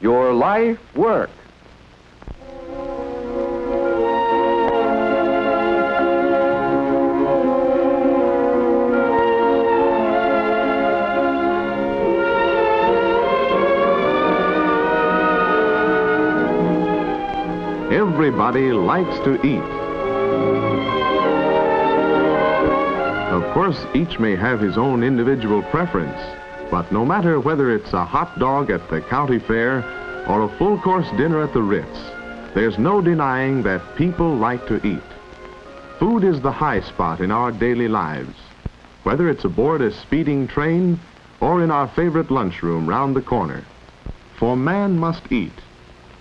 your life work. Everybody likes to eat. Of course, each may have his own individual preference, but no matter whether it's a hot dog at the county fair or a full-course dinner at the Ritz, there's no denying that people like to eat. Food is the high spot in our daily lives, whether it's aboard a speeding train or in our favorite lunchroom round the corner. For man must eat,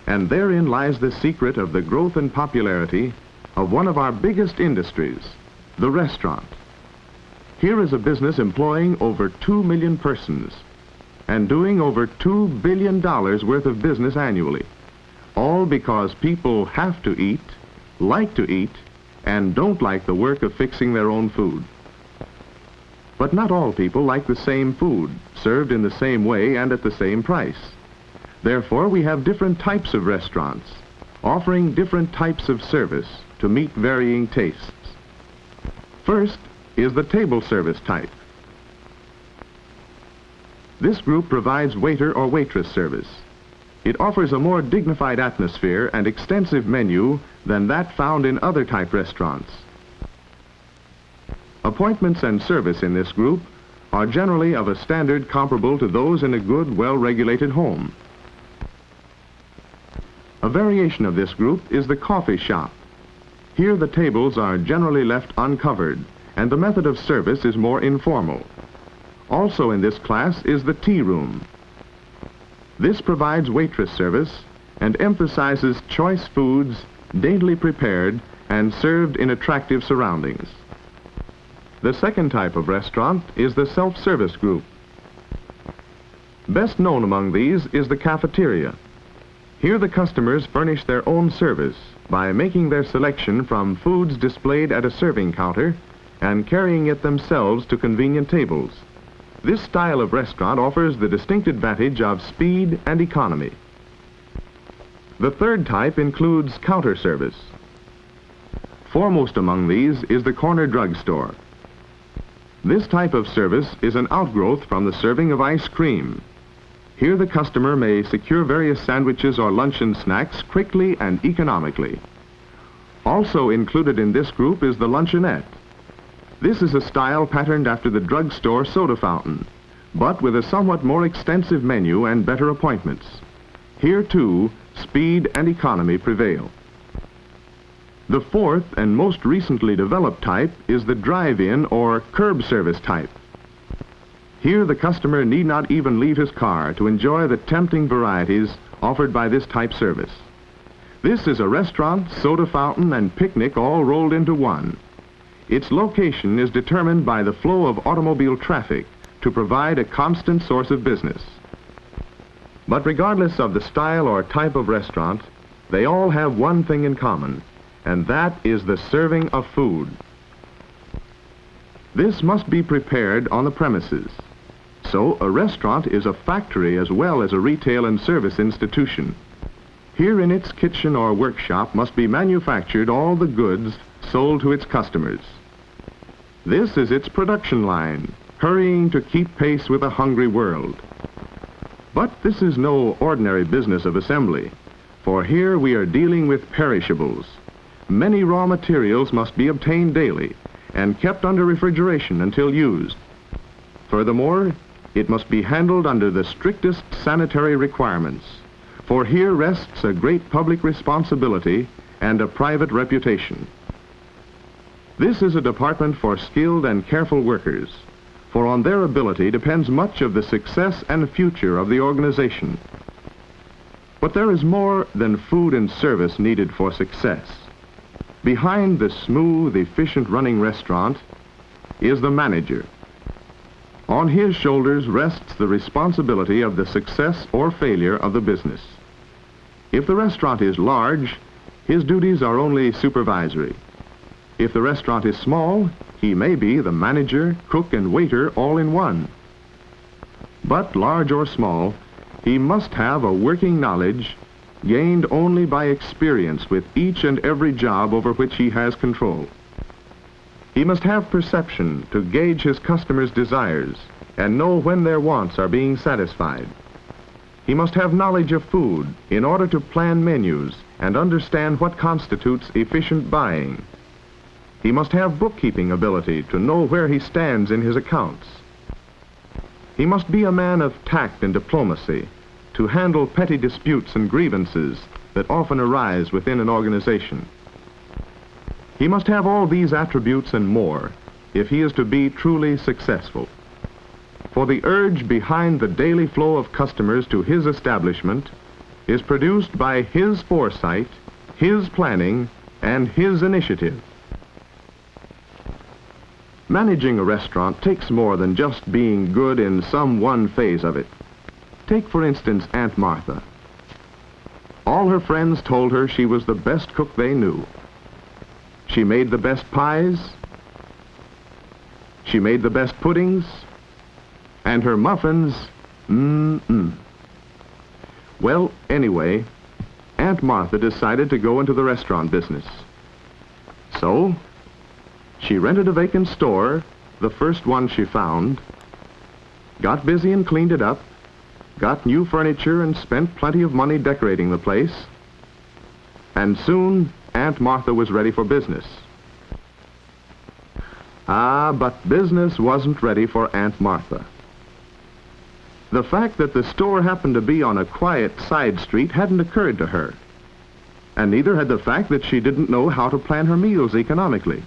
and therein lies the secret of the growth and popularity of one of our biggest industries, the restaurant. Here is a business employing over 2 million persons and doing over $2 billion worth of business annually, all because people have to eat, like to eat, and don't like the work of fixing their own food. But not all people like the same food, served in the same way and at the same price. Therefore, we have different types of restaurants, offering different types of service to meet varying tastes. First is the table service type. This group provides waiter or waitress service. It offers a more dignified atmosphere and extensive menu than that found in other type restaurants. Appointments and service in this group are generally of a standard comparable to those in a good, well-regulated home. A variation of this group is the coffee shop. Here the tables are generally left uncovered, and the method of service is more informal. Also in this class is the tea room. This provides waitress service and emphasizes choice foods, daintily prepared and served in attractive surroundings. The second type of restaurant is the self-service group. Best known among these is the cafeteria. Here the customers furnish their own service by making their selection from foods displayed at a serving counter and carrying it themselves to convenient tables. This style of restaurant offers the distinct advantage of speed and economy. The third type includes counter service. Foremost among these is the corner drugstore. This type of service is an outgrowth from the serving of ice cream. Here the customer may secure various sandwiches or luncheon snacks quickly and economically. Also included in this group is the luncheonette. This is a style patterned after the drugstore soda fountain, but with a somewhat more extensive menu and better appointments. Here, too, speed and economy prevail. The fourth and most recently developed type is the drive-in or curb service type. Here, the customer need not even leave his car to enjoy the tempting varieties offered by this type service. This is a restaurant, soda fountain, and picnic all rolled into one. Its location is determined by the flow of automobile traffic to provide a constant source of business. But regardless of the style or type of restaurant, they all have one thing in common, and that is the serving of food. This must be prepared on the premises. So a restaurant is a factory as well as a retail and service institution. Here in its kitchen or workshop must be manufactured all the goods sold to its customers. This is its production line, hurrying to keep pace with a hungry world. But this is no ordinary business of assembly, for here we are dealing with perishables. Many raw materials must be obtained daily and kept under refrigeration until used. Furthermore, it must be handled under the strictest sanitary requirements, for here rests a great public responsibility and a private reputation. This is a department for skilled and careful workers, for on their ability depends much of the success and future of the organization. But there is more than food and service needed for success. Behind the smooth, efficient running restaurant is the manager. On his shoulders rests the responsibility of the success or failure of the business. If the restaurant is large, his duties are only supervisory. If the restaurant is small, he may be the manager, cook, and waiter all in one. But large or small, He must have a working knowledge gained only by experience with each and every job over which he has control. He must have perception to gauge his customers' desires and know when their wants are being satisfied. He must have knowledge of food in order to plan menus and understand what constitutes efficient buying. He must have bookkeeping ability to know where he stands in his accounts. He must be a man of tact and diplomacy to handle petty disputes and grievances that often arise within an organization. He must have all these attributes and more if he is to be truly successful. For the urge behind the daily flow of customers to his establishment is produced by his foresight, his planning, and his initiative. Managing a restaurant takes more than just being good in some one phase of it. Take, for instance, Aunt Martha. All her friends told her she was the best cook they knew. She made the best pies. She made the best puddings. And her muffins, Well, anyway, Aunt Martha decided to go into the restaurant business. So, she rented a vacant store, the first one she found, got busy and cleaned it up, got new furniture and spent plenty of money decorating the place, and soon Aunt Martha was ready for business. But business wasn't ready for Aunt Martha. The fact that the store happened to be on a quiet side street hadn't occurred to her, and neither had the fact that she didn't know how to plan her meals economically.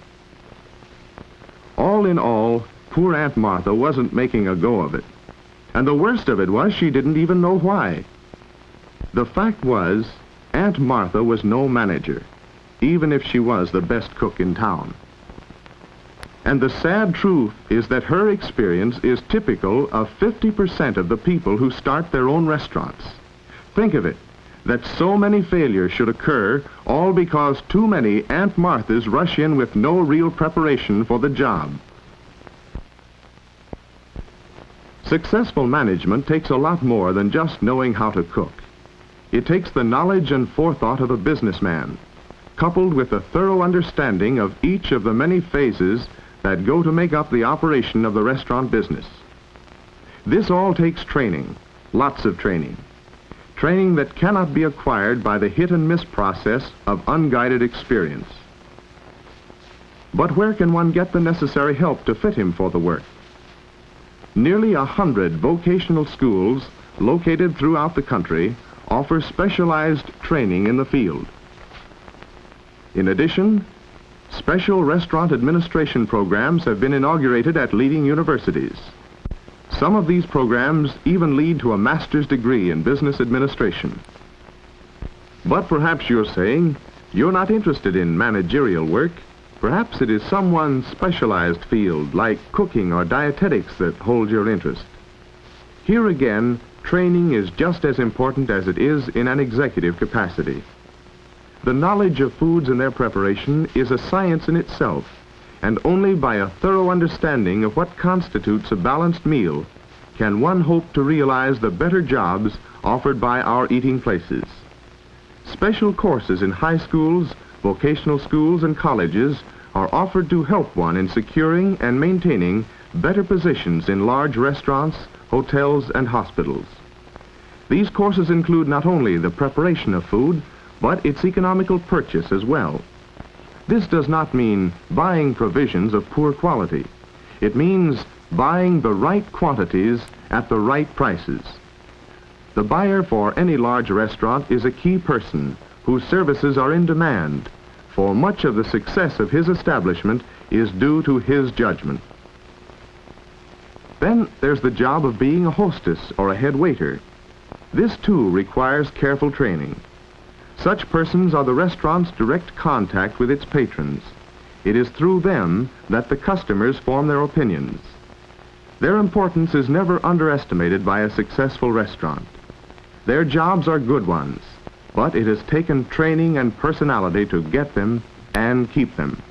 All in all, poor Aunt Martha wasn't making a go of it, and the worst of it was she didn't even know why. The fact was, Aunt Martha was no manager, even if she was the best cook in town. And the sad truth is that her experience is typical of 50% of the people who start their own restaurants. Think of it, that so many failures should occur all because too many Aunt Marthas rush in with no real preparation for the job. Successful management takes a lot more than just knowing how to cook. It takes the knowledge and forethought of a businessman, coupled with a thorough understanding of each of the many phases that go to make up the operation of the restaurant business. This all takes training, lots of training. Training that cannot be acquired by the hit and miss process of unguided experience. But where can one get the necessary help to fit him for the work? Nearly 100 vocational schools located throughout the country offer specialized training in the field. In addition, special restaurant administration programs have been inaugurated at leading universities. Some of these programs even lead to a master's degree in business administration. But perhaps you're saying you're not interested in managerial work. Perhaps it is some one specialized field like cooking or dietetics that holds your interest. Here again, training is just as important as it is in an executive capacity. The knowledge of foods and their preparation is a science in itself, and only by a thorough understanding of what constitutes a balanced meal can one hope to realize the better jobs offered by our eating places. Special courses in high schools, vocational schools, and colleges are offered to help one in securing and maintaining better positions in large restaurants, hotels, and hospitals. These courses include not only the preparation of food, but its economical purchase as well. This does not mean buying provisions of poor quality. It means buying the right quantities at the right prices. The buyer for any large restaurant is a key person whose services are in demand, for much of the success of his establishment is due to his judgment. Then there's the job of being a hostess or a head waiter. This too requires careful training. Such persons are the restaurant's direct contact with its patrons. It is through them that the customers form their opinions. Their importance is never underestimated by a successful restaurant. Their jobs are good ones, but it has taken training and personality to get them and keep them.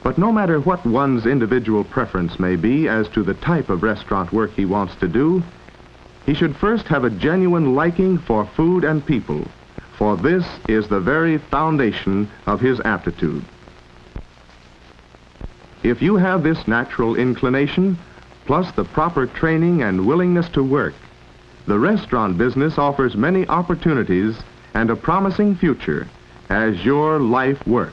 But no matter what one's individual preference may be as to the type of restaurant work he wants to do, He should first have a genuine liking for food and people, for this is the very foundation of his aptitude. If you have this natural inclination, plus the proper training and willingness to work, the restaurant business offers many opportunities and a promising future as your life work.